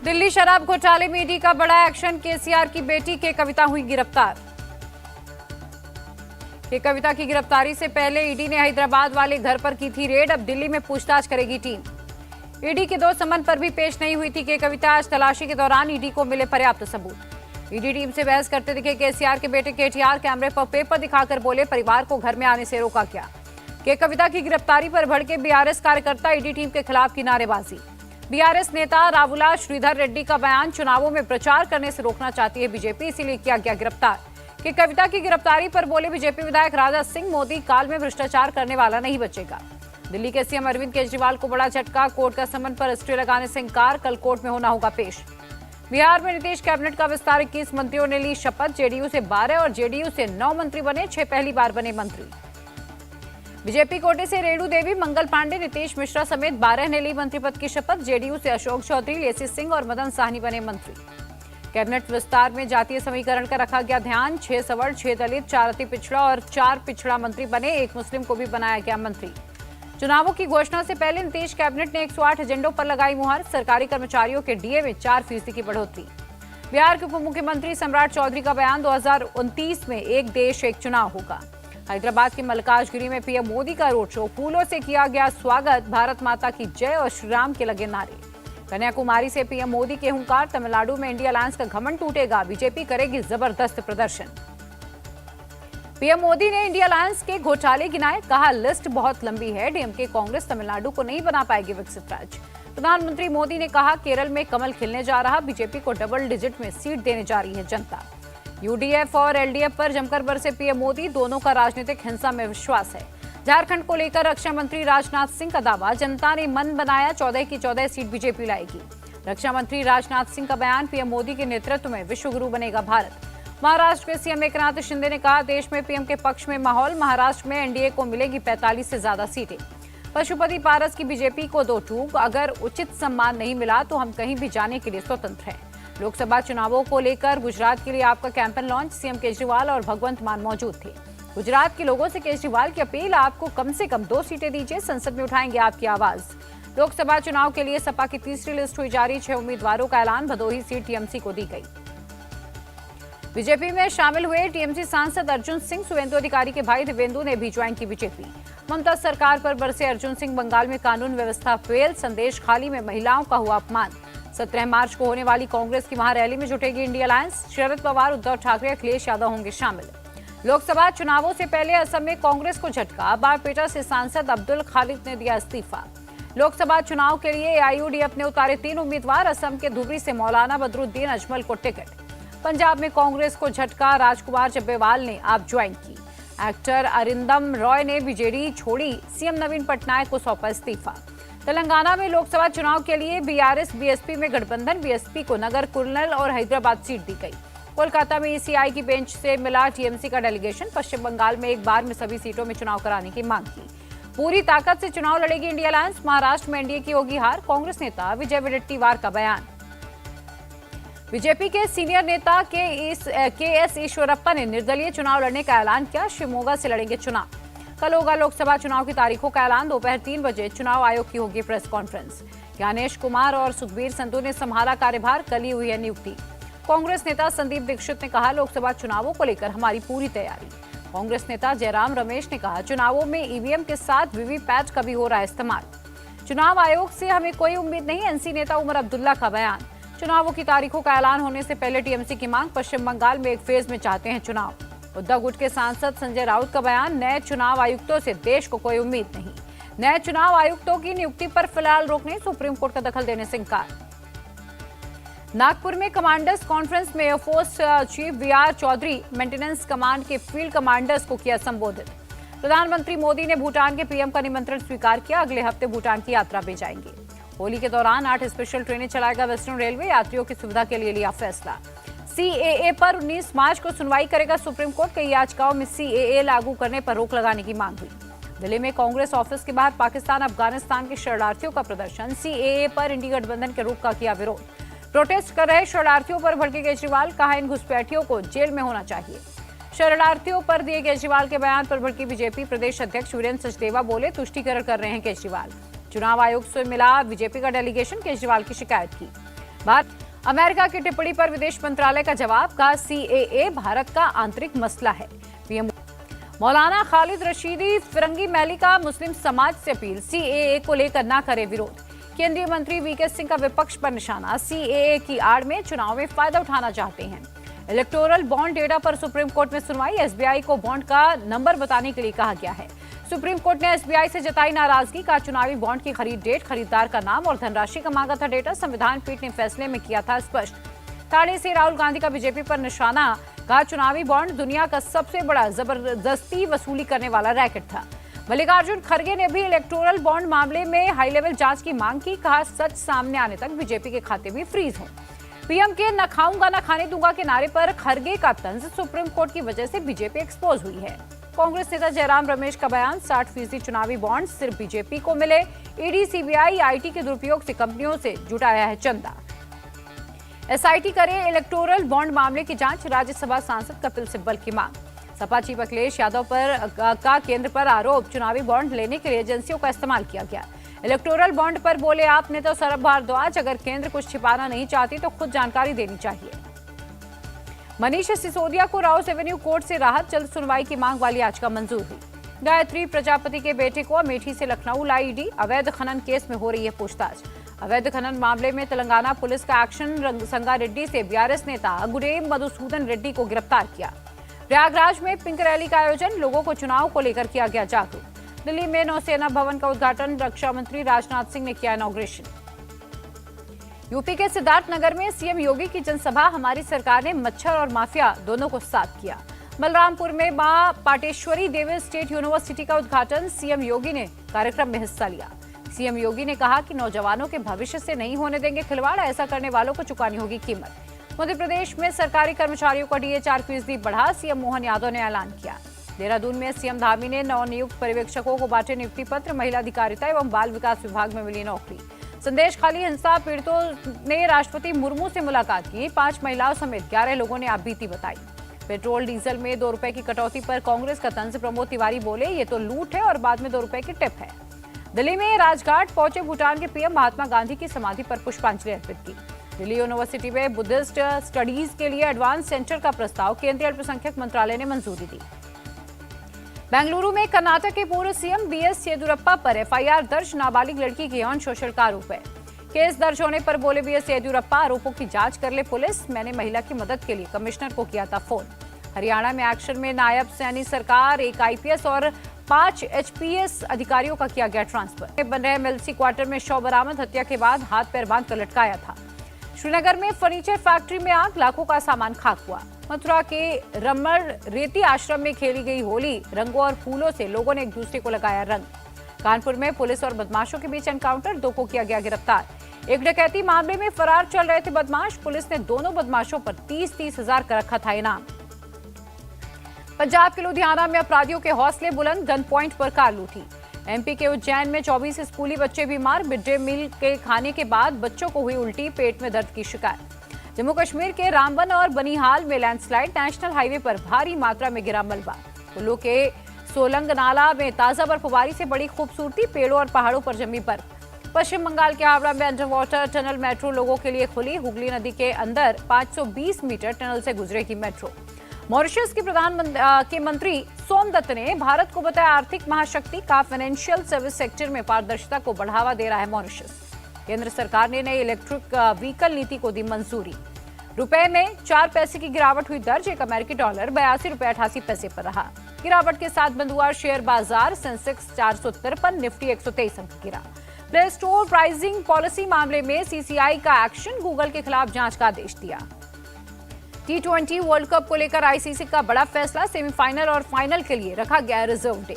दिल्ली शराब घोटाले में ईडी का बड़ा एक्शन। केसीआर की बेटी के कविता हुई गिरफ्तार। के कविता की गिरफ्तारी से पहले ईडी ने हैदराबाद वाले घर पर की थी रेड। अब दिल्ली में पूछताछ करेगी टीम। ईडी के 2 समन पर भी पेश नहीं हुई थी के कविता। आज तलाशी के दौरान ईडी को मिले पर्याप्त सबूत। ईडी टीम से बहस करते दिखे केसीआर के बेटे केटीआर। कैमरे पर पेपर दिखाकर बोले परिवार को घर में आने से रोका क्या। के कविता की गिरफ्तारी पर भड़के बीआरएस कार्यकर्ता। ईडी टीम के खिलाफ की नारेबाजी। बीआरएस नेता रावुला श्रीधर रेड्डी का बयान। चुनावों में प्रचार करने से रोकना चाहती है बीजेपी, इसीलिए किया गया गिरफ्तार। कि कविता की गिरफ्तारी पर बोले बीजेपी विधायक राजा सिंह, मोदी काल में भ्रष्टाचार करने वाला नहीं बचेगा। दिल्ली के सीएम अरविंद केजरीवाल को बड़ा झटका। कोर्ट का समन पर स्टे लगाने से इंकार। कल कोर्ट में होना होगा पेश। बिहार में नीतीश कैबिनेट का विस्तार। 21 मंत्रियों ने ली शपथ। जेडीयू से 12 और जेडीयू से 9 मंत्री बने। 6 पहली बार बने मंत्री। बीजेपी कोटे से रेणु देवी, मंगल पांडे, नीतीश मिश्रा समेत 12 ने ली मंत्री पद की शपथ। जेडीयू से अशोक चौधरी, लेसी सिंह और मदन साहनी बने मंत्री। कैबिनेट विस्तार में जातीय समीकरण का रखा गया ध्यान। 6 सवर्ण, 6 दलित, 4 अति पिछड़ा और 4 पिछड़ा मंत्री बने। 1 मुस्लिम को भी बनाया गया मंत्री। चुनावों की घोषणा से पहले नीतीश कैबिनेट ने 108 एजेंडों पर लगाई मुहर। सरकारी कर्मचारियों के डीए में 4% की बढ़ोतरी। बिहार के उप मुख्यमंत्री सम्राट चौधरी का बयान। 2029 में एक देश एक चुनाव होगा। हैदराबाद के मल्काजगिरी में पीएम मोदी का रोड शो। फूलों से किया गया स्वागत। भारत माता की जय और श्री राम के लगे नारे। कन्याकुमारी से पीएम मोदी के हुंकार। तमिलनाडु में इंडिया अलायंस का घमंड टूटेगा। बीजेपी करेगी जबरदस्त प्रदर्शन। पीएम मोदी ने इंडिया अलायंस के घोटाले गिनाए। कहा लिस्ट बहुत लंबी है। डीएमके कांग्रेस तमिलनाडु को नहीं बना पाएगी विकसित राज्य। प्रधानमंत्री मोदी ने कहा केरल में कमल खिलने जा रहा। बीजेपी को डबल डिजिट में सीट देने जा रही है जनता। यूडीएफ और एलडीएफ पर जमकर बरसे पीएम मोदी। दोनों का राजनीतिक हिंसा में विश्वास है। झारखंड को लेकर रक्षा मंत्री राजनाथ सिंह का दावा। जनता ने मन बनाया, 14 की 14 सीट बीजेपी लाएगी। रक्षा मंत्री राजनाथ सिंह का बयान। पीएम मोदी के नेतृत्व में विश्व गुरु बनेगा भारत। महाराष्ट्र के सीएम एकनाथ शिंदे ने कहा देश में पीएम के पक्ष में माहौल। महाराष्ट्र में एनडीए को मिलेगी 45 से ज्यादा सीटें। पशुपति पारस की बीजेपी को 2 टूक। अगर उचित सम्मान नहीं मिला तो हम कहीं भी जाने के लिए स्वतंत्र हैं। लोकसभा चुनावों को लेकर गुजरात के लिए आपका कैंपेन लॉन्च। सीएम केजरीवाल और भगवंत मान मौजूद थे। गुजरात के लोगों से केजरीवाल की अपील, आपको कम से कम 2 सीटें दीजिए, संसद में उठाएंगे आपकी आवाज। लोकसभा चुनाव के लिए सपा की तीसरी लिस्ट हुई जारी। 6 उम्मीदवारों का ऐलान। भदोही सीट टीएमसी को दी गई। बीजेपी में शामिल हुए टीएमसी सांसद अर्जुन सिंह। सुवेंदु अधिकारी के भाई दिवेंदु ने भी ज्वाइन की बीजेपी। ममता सरकार पर बरसे अर्जुन सिंह। बंगाल में कानून व्यवस्था फेल। संदेश खाली में महिलाओं का हुआ अपमान। 17 मार्च को होने वाली कांग्रेस की महारैली में जुटेगी इंडिया अलायंस। शरद पवार, उद्धव ठाकरे, अखिलेश यादव होंगे शामिल। लोकसभा चुनावों से पहले असम में कांग्रेस को झटका। बारपेटा से सांसद अब्दुल खालिद ने दिया इस्तीफा। लोकसभा चुनाव के लिए एआईयूडीएफ ने उतारे 3 उम्मीदवार। असम के धुबरी से मौलाना बदरुद्दीन अजमल को टिकट। पंजाब में कांग्रेस को झटका। राजकुमार जब्बेवाल ने आप ज्वाइन की। एक्टर अरिंदम रॉय ने बीजेडी छोड़ी। सीएम नवीन पटनायक को सौंपा इस्तीफा। तेलंगाना में लोकसभा चुनाव के लिए बीआरएस बीएसपी में गठबंधन। बीएसपी को नगर कुर्नल और हैदराबाद सीट दी गई। कोलकाता में ईसीआई की बेंच से मिला टीएमसी का डेलीगेशन। पश्चिम बंगाल में एक बार में सभी सीटों में चुनाव कराने की मांग की। पूरी ताकत से चुनाव लड़ेगी इंडिया अलायंस। महाराष्ट्र में एनडीए की होगी हार। कांग्रेस नेता विजय वडेट्टीवार का बयान। बीजेपी के सीनियर नेता के एस ईश्वरप्पा ने निर्दलीय चुनाव लड़ने का ऐलान किया। शिवमोगा से लड़ेंगे चुनाव। कल होगा लोकसभा चुनाव की तारीखों का ऐलान। दोपहर 3 बजे चुनाव आयोग की होगी प्रेस कॉन्फ्रेंस। ज्ञानेश कुमार और सुखबीर संधू ने संभाला कार्यभार। कल ही हुई है नियुक्ति। कांग्रेस नेता संदीप दीक्षित ने कहा लोकसभा चुनावों को लेकर हमारी पूरी तैयारी। कांग्रेस नेता जयराम रमेश ने कहा चुनावों में ईवीएम के साथ वीवीपैट का भी हो रहा है इस्तेमाल। चुनाव आयोग से हमें कोई उम्मीद नहीं। एनसी नेता उमर अब्दुल्ला का बयान। चुनावों की तारीखों का ऐलान होने से पहले टीएमसी की मांग। पश्चिम बंगाल में एक फेज में चाहते हैं चुनाव। उद्धव गुट के सांसद संजय राउत का बयान। नए चुनाव आयुक्तों से देश को कोई उम्मीद नहीं। नए चुनाव आयुक्तों की नियुक्ति पर फिलहाल रोक नहीं। सुप्रीम कोर्ट का दखल देने से इंकार। नागपुर में कमांडर्स कॉन्फ्रेंस में air force chief VR Chaudhary maintenance command के फील्ड कमांडर्स को किया संबोधित। प्रधानमंत्री मोदी ने भूटान के पीएम का निमंत्रण स्वीकार किया। अगले हफ्ते भूटान की यात्रा पे जाएंगे। होली के दौरान 8 स्पेशल ट्रेनें चलाएगा वेस्टर्न रेलवे। यात्रियों की सुविधा के लिए लिया फैसला। सीएए पर 19 मार्च को सुनवाई करेगा सुप्रीम कोर्ट। कई याचिकाओं में सीएए लागू करने पर रोक लगाने की मांग हुई। दिल्ली में कांग्रेस ऑफिस के बाहर पाकिस्तान अफगानिस्तान के शरणार्थियों का प्रदर्शन। सीएए पर इंडी गठबंधन के रुख का किया विरोध। प्रोटेस्ट कर रहे शरणार्थियों पर भड़के केजरीवाल। कहा इन घुसपैठियों को जेल में होना चाहिए। शरणार्थियों पर दिए केजरीवाल के बयान पर भड़की बीजेपी। प्रदेश अध्यक्ष वीरेंद्र सचदेवा बोले तुष्टीकरण कर रहे हैं केजरीवाल। चुनाव आयोग से मिला बीजेपी का डेलीगेशन। केजरीवाल की शिकायत की। अमेरिका की टिप्पणी पर विदेश मंत्रालय का जवाब, कहा सीएए भारत का आंतरिक मसला है। पीएम मौलाना खालिद रशीदी फिरंगी मैली का मुस्लिम समाज से अपील, सीएए को लेकर ना करे विरोध। केंद्रीय मंत्री वीके सिंह का विपक्ष पर निशाना, सीएए की आड़ में चुनाव में फायदा उठाना चाहते हैं। इलेक्टोरल बॉन्ड डेटा पर सुप्रीम कोर्ट में सुनवाई, एसबीआई को बॉन्ड का नंबर बताने के लिए कहा गया है। सुप्रीम कोर्ट ने एसबीआई से जताई नाराजगी, का चुनावी बॉन्ड की खरीद डेट, खरीदार का नाम और धनराशि का मांगा था डेटा। संविधान पीठ ने फैसले में किया था स्पष्ट। थाने से राहुल गांधी का बीजेपी पर निशाना, कहा चुनावी बॉन्ड दुनिया का सबसे बड़ा जबरदस्ती वसूली करने वाला रैकेट था। मल्लिकार्जुन खड़गे ने भी इलेक्टोरल बॉन्ड मामले में हाई लेवल जांच की मांग की, कहा सच सामने आने तक बीजेपी के खाते भी फ्रीज हों। पीएम के न खाऊंगा न खाने दूंगा के नारे पर खड़गे का तंज, सुप्रीम कोर्ट की वजह से बीजेपी एक्सपोज हुई है। कांग्रेस नेता जयराम रमेश का बयान, 60% चुनावी बॉन्ड सिर्फ बीजेपी को मिले, ईडी सीबीआई आईटी के दुरुपयोग से कंपनियों से जुटाया है चंदा। एसआईटी करे इलेक्टोरल बॉन्ड मामले की जांच, राज्यसभा सांसद कपिल सिब्बल की मांग। सपा चीफ अखिलेश यादव का केंद्र पर आरोप, चुनावी बॉन्ड लेने के लिए एजेंसियों का इस्तेमाल किया गया। इलेक्टोरल बॉन्ड पर बोले आपने तो सौरभ भारद्वाज, अगर केंद्र कुछ छिपाना नहीं चाहती तो खुद जानकारी देनी चाहिए। मनीष सिसोदिया को राउस एवेन्यू कोर्ट से राहत, जल्द सुनवाई की मांग वाली याचिका मंजूर हुई। गायत्री प्रजापति के बेटे को अमेठी से लखनऊ लाई ईडी, अवैध खनन केस में हो रही है पूछताछ। अवैध खनन मामले में तेलंगाना पुलिस का एक्शन, संगारेड्डी से बीआरएस नेता गुडेम मधुसूदन रेड्डी को गिरफ्तार किया। प्रयागराज में पिंक रैली का आयोजन, लोगों को चुनाव को लेकर किया गया जागरूक। दिल्ली में नौसेना भवन का उद्घाटन, रक्षा मंत्री राजनाथ सिंह ने किया इनॉग्रेशन। यूपी के सिद्धार्थनगर में सीएम योगी की जनसभा, हमारी सरकार ने मच्छर और माफिया दोनों को साथ किया। बलरामपुर में मां पाटेश्वरी देवी स्टेट यूनिवर्सिटी का उद्घाटन, सीएम योगी ने कार्यक्रम में हिस्सा लिया। सीएम योगी ने कहा कि नौजवानों के भविष्य से नहीं होने देंगे खिलवाड़, ऐसा करने वालों को चुकानी होगी कीमत। मध्य प्रदेश में सरकारी कर्मचारियों का डीए 4% बढ़ा, सीएम मोहन यादव ने ऐलान किया। देहरादून में सीएम धामी ने नवनियुक्त पर्यवेक्षकों को बांटे नियुक्ति पत्र, महिला अधिकारिता एवं बाल विकास विभाग में मिली नौकरी। संदेश खाली हिंसा पीड़ितों ने राष्ट्रपति मुर्मू से मुलाकात की, 5 महिलाओं समेत 11 लोगों ने आपबीती बताई। पेट्रोल डीजल में 2 रुपए की कटौती पर कांग्रेस का तंज, प्रमोद तिवारी बोले ये तो लूट है और बाद में 2 रुपए की टिप है। दिल्ली में राजघाट पहुंचे भूटान के पीएम, महात्मा गांधी की समाधि पर पुष्पांजलि अर्पित की। दिल्ली यूनिवर्सिटी में बुद्धिस्ट स्टडीज के लिए एडवांस सेंटर का प्रस्ताव केंद्रीय अल्पसंख्यक मंत्रालय ने मंजूरी दी। बेंगलुरु में कर्नाटक के पूर्व सीएम बीएस येदियुरप्पा पर एफआईआर दर्ज, नाबालिग लड़की के यौन शोषण का आरोप है। केस दर्ज होने पर बोले बीएस येदियुरप्पा, आरोपों की जांच कर ले पुलिस, मैंने महिला की मदद के लिए कमिश्नर को किया था फोन। हरियाणा में एक्शन में नायब सैनी सरकार, 1 आईपीएस और 5 एचपीएस अधिकारियों का किया गया ट्रांसफर। बन रहे एमएलसी क्वार्टर में शव बरामद, हत्या के बाद हाथ पैर बांध कर लटकाया था। श्रीनगर में फर्नीचर फैक्ट्री में आग, लाखों का सामान खाक हुआ। मथुरा के रमण रेती आश्रम में खेली गई होली, रंगों और फूलों से लोगों ने एक दूसरे को लगाया रंग। कानपुर में पुलिस और बदमाशों के बीच एनकाउंटर, 2 को किया गया गिरफ्तार। एक डकैती मामले में फरार चल रहे थे बदमाश, पुलिस ने दोनों बदमाशों पर 30-30 हजार का रखा था इनाम। पंजाब के लुधियाना में अपराधियों के हौसले बुलंद, गन पॉइंट पर कार लूटी। एमपी के उज्जैन में 24 स्कूली बच्चे बीमार, मिड डे मील के खाने के बाद बच्चों को हुई उल्टी, पेट में दर्द की शिकायत। जम्मू कश्मीर के रामबन और बनिहाल में लैंडस्लाइड, नेशनल हाईवे पर भारी मात्रा में गिरा मलबा। कुल्लू के सोलंग नाला में ताजा बर्फबारी से बड़ी खूबसूरती, पेड़ों और पहाड़ों पर जमी बर्फ। पश्चिम बंगाल के हावड़ा में अंडर वाटर टनल मेट्रो लोगों के लिए खुली, हुगली नदी के अंदर 520 मीटर टनल से गुजरेगी मेट्रो। मॉरिशस के मंत्री सोमदत्त ने भारत को बताया आर्थिक महाशक्ति, का फाइनेंशियल सर्विस सेक्टर में पारदर्शिता को बढ़ावा दे रहा है मॉरिशस। केंद्र सरकार ने नई इलेक्ट्रिक व्हीकल नीति को दी मंजूरी। रुपए में 4 पैसे की गिरावट हुई दर्ज, एक अमेरिकी डॉलर 82 रुपए 88 पैसे पर रहा। गिरावट के साथ बंद हुआ शेयर बाजार, सेंसेक्स 453, निफ्टी 123 अंक गिरा। प्ले स्टोर प्राइसिंग पॉलिसी मामले में सीसीआई का एक्शन, गूगल के खिलाफ जांच का आदेश दिया। T20 वर्ल्ड कप को लेकर आईसीसी का बड़ा फैसला, सेमीफाइनल और फाइनल के लिए रखा गया रिजर्व डे।